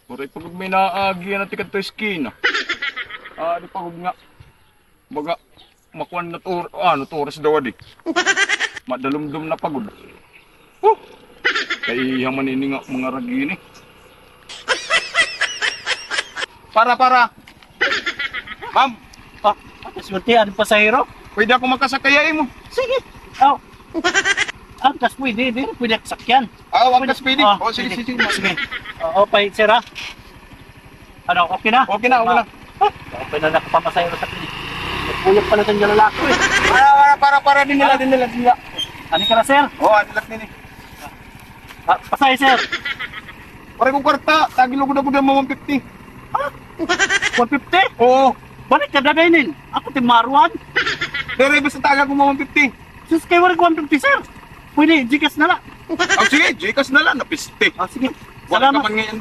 Pare pag may naagi na tikat to skin. Di pagod nga. Baga makuan na toras daw adi. Madalumdum na pagod. Kay yaman ini nga mga ragi ni. Para. Ma'am, Swerte, pasahero? pwede ako makasakayay mo. Sige. Oh. Angkas pwede, di pwede sakyan. Wag kas pwede. Sige. Sige. Okay, sir ha? Ano, okay na? Okay na. Okay na nakapapasahero sa klinik. Puyok pala itong lalaki eh. Para din nila. Ano ka na, sir? Adilak nini. Pasay, sir. Pare ko kwarta, tagilo ko na mo 150. 150? Oo. Balik ka dagainin. Ako timaruan. Pero basta taga ko mo 150. Sus, kayo wala 150, sir. Pwede, Gcash na lang. Sige, Gcash na lang, napiste. Sige. Wala ka Salamat. man ngayon